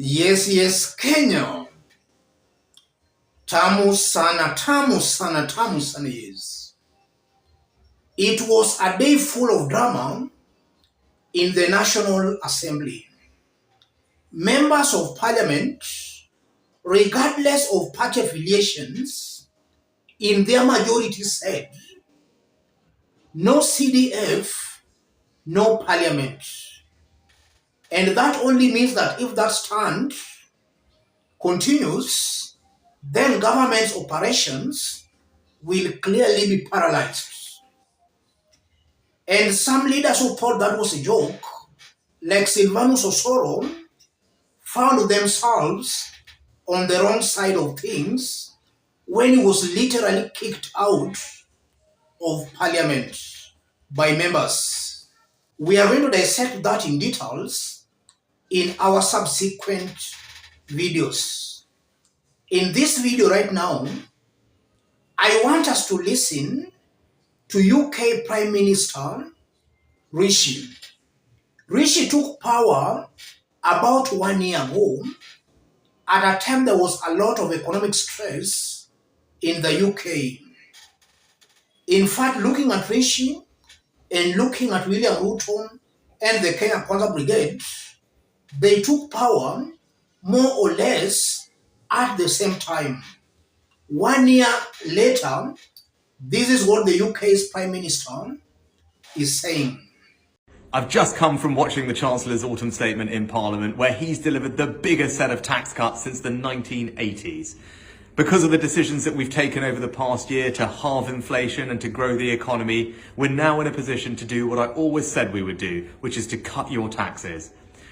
Yes, Kenya. Tamu sana, tamu sana, tamu sana, yes. It was a day full of drama in the National Assembly. Members of Parliament, regardless of party affiliations, in their majority said, no CDF, no Parliament. And that only means that if that stand continues, then government's operations will clearly be paralyzed. And some leaders who thought that was a joke, like Silvanus Osoro, found themselves on the wrong side of things when he was literally kicked out of parliament by members. We are going to dissect that in details in our subsequent videos. In this video right now, I want us to listen to UK Prime Minister Rishi. Rishi took power about 1 year ago at a time there was a lot of economic stress in the UK. In fact, looking at Rishi and looking at William Ruto and the Kenya Kwanza Brigade, they took power more or less at the same time. 1 year later, this is what the UK's Prime Minister is saying. I've just come from watching the Chancellor's autumn statement in Parliament, where he's delivered the biggest set of tax cuts since the 1980s. Because of the decisions that we've taken over the past year to halve inflation and to grow the economy, we're now in a position to do what I always said we would do, which is to cut your taxes.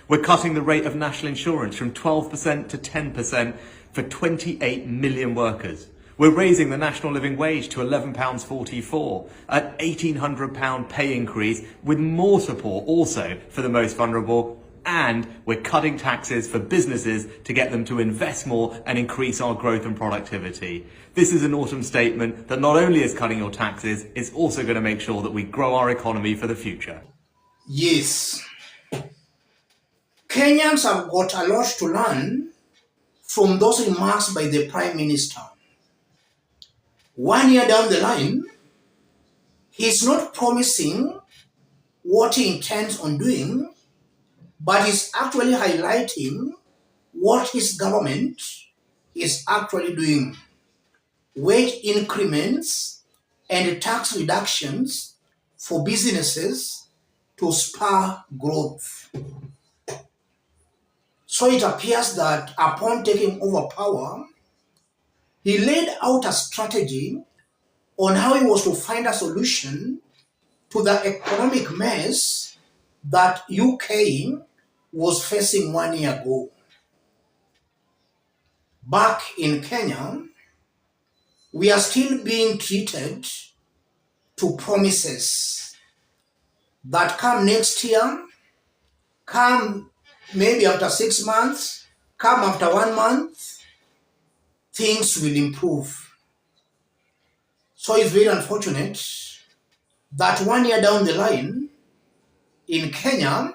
We're cutting the rate of national insurance from 12% to 10% for 28 million workers. We're raising the national living wage to £11.44, an £1,800 pay increase with more support also for the most vulnerable, and we're cutting taxes for businesses to get them to invest more and increase our growth and productivity. This is an autumn statement that not only is cutting your taxes, it's also going to make sure that we grow our economy for the future. Yes. Kenyans have got a lot to learn from those remarks by the Prime Minister. 1 year down the line, he's not promising what he intends on doing, but he's actually highlighting what his government is actually doing. Wage increments and tax reductions for businesses to spur growth. So it appears that upon taking over power, he laid out a strategy on how he was to find a solution to the economic mess that UK was facing 1 year ago. Back in Kenya, we are still being treated to promises that come next year, come maybe after 6 months, come after 1 month, things will improve. So it's very unfortunate that 1 year down the line, in Kenya,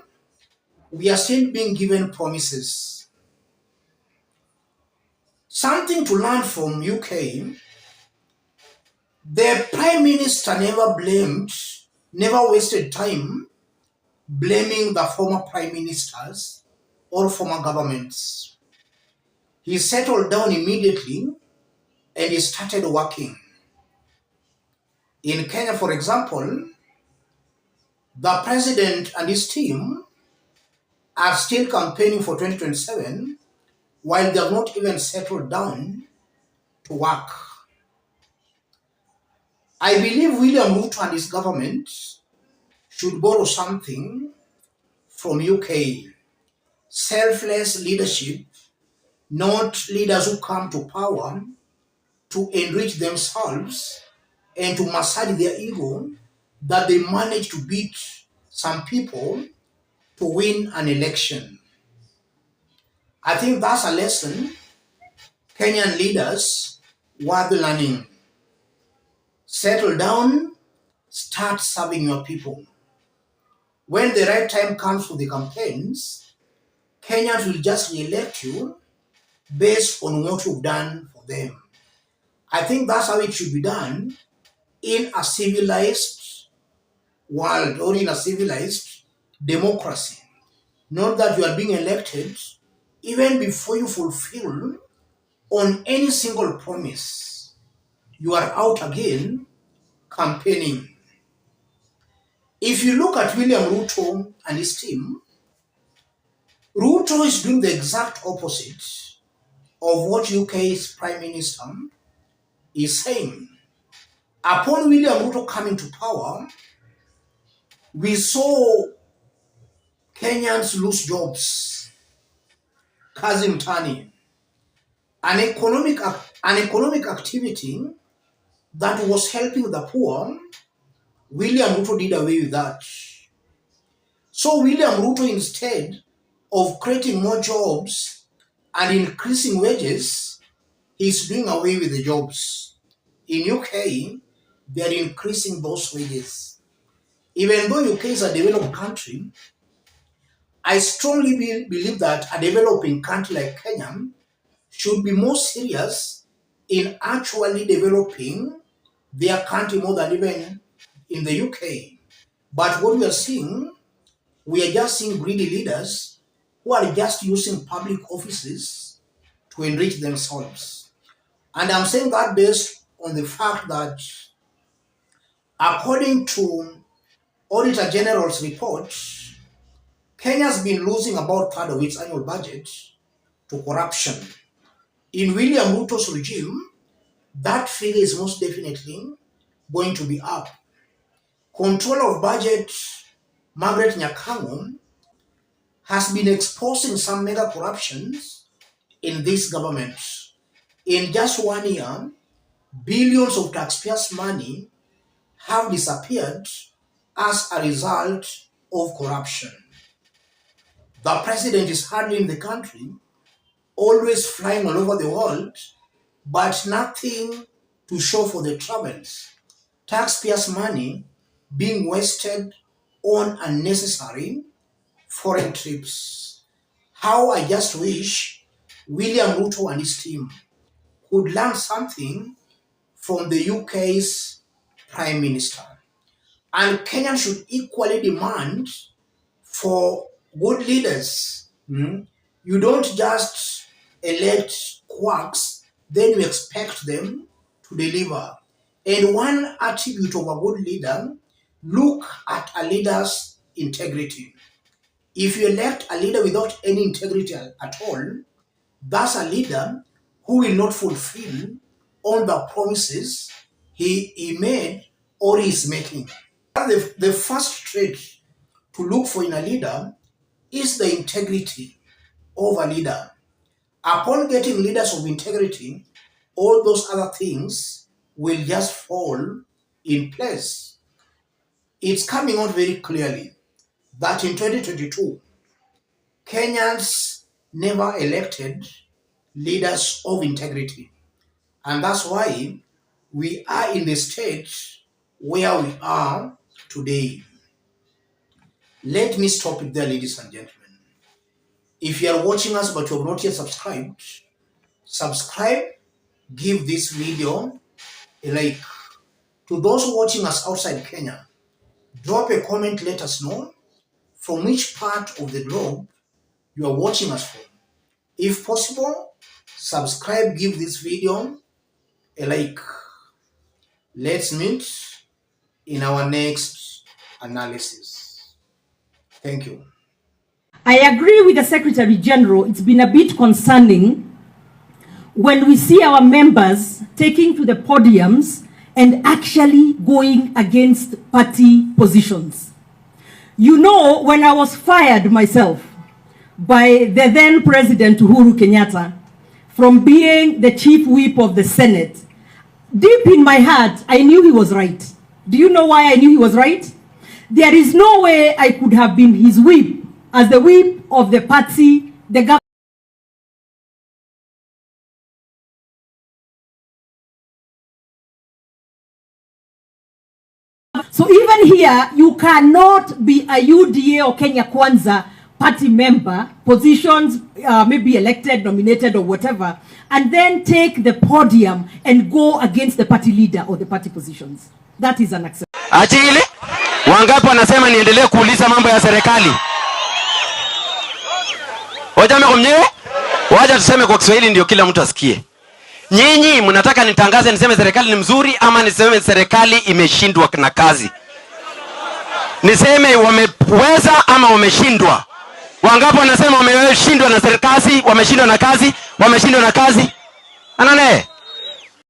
we are still being given promises. Something to learn from UK, the Prime Minister never wasted time blaming the former Prime Ministers or former governments. He settled down immediately and he started working. In Kenya, for example, the President and his team are still campaigning for 2027 while they have not even settled down to work. I believe William Ruto and his government should borrow something from UK. Selfless leadership, not leaders who come to power to enrich themselves and to massage their ego that they manage to beat some people to win an election. I think that's a lesson Kenyan leaders worth learning. Settle down, start serving your people. When the right time comes for the campaigns, Kenyans will just re-elect you based on what you've done for them. I think that's how it should be done in a civilized world or in a civilized democracy. Not that you are being elected even before you fulfill on any single promise. You are out again campaigning. If you look at William Ruto and his team, Ruto is doing the exact opposite of what UK's Prime Minister is saying. Upon William Ruto coming to power, we saw Kenyans lose jobs, kazi mtani, an economic activity that was helping the poor. William Ruto did away with that. So William Ruto, instead of creating more jobs and increasing wages, he's doing away with the jobs. In UK, they're increasing those wages. Even though UK is a developed country, I strongly believe that a developing country like Kenya should be more serious in actually developing their country more than even in the UK. But what we are just seeing greedy leaders who are just using public offices to enrich themselves. And I'm saying that based on the fact that according to Auditor General's report, Kenya's been losing about a third of its annual budget to corruption. In William Ruto's regime, that figure is most definitely going to be up. Control of budget, Margaret Nyakango, has been exposing some mega corruptions in this government. In just 1 year, billions of taxpayers' money have disappeared as a result of corruption. The president is handling the country, always flying all over the world, but nothing to show for the travels. Taxpayers' money being wasted on unnecessary foreign trips. How I just wish William Ruto and his team could learn something from the UK's Prime Minister. And Kenya should equally demand for good leaders. You don't just elect quacks, then you expect them to deliver. And one attribute of a good leader, look at a leader's integrity. If you elect a leader without any integrity at all, that's a leader who will not fulfill all the promises he made or he is making. The first trait to look for in a leader is the integrity of a leader. Upon getting leaders of integrity, all those other things will just fall in place. It's coming out very clearly that in 2022, Kenyans never elected leaders of integrity. And that's why we are in the state where we are today. Let me stop it there, ladies and gentlemen. If you are watching us but you have not yet subscribed, subscribe, give this video a like. To those watching us outside Kenya, drop a comment, let us know from which part of the globe you are watching us from. If possible, subscribe, give this video a like. Let's meet in our next analysis. Thank you. I agree with the Secretary General. It's been a bit concerning when we see our members taking to the podiums and actually going against party positions. You know, when I was fired myself by the then President Uhuru Kenyatta from being the chief whip of the Senate, deep in my heart, I knew he was right. Do you know why I knew he was right? There is no way I could have been his whip as the whip of the party, the government. So even here, you cannot be a UDA or Kenya Kwanza party member, positions, maybe elected, nominated, or whatever, and then take the podium and go against the party leader or the party positions. That is unacceptable. Achile, wangapi wanasema niendelee kuuliza mambo ya serikali? Wajame kumnyewe? Waja tuseme kwa Kiswahili ndio kila mtu asikie. Nyinyi mnataka nitangaze niseme serikali ni mzuri ama niseme serikali imeshindwa na kazi? Niseme wameweza ama wameshindwa? Wangapi wanasema wameshindwa na serikali, wameshindwa na kazi, wameshindwa na kazi? Anane?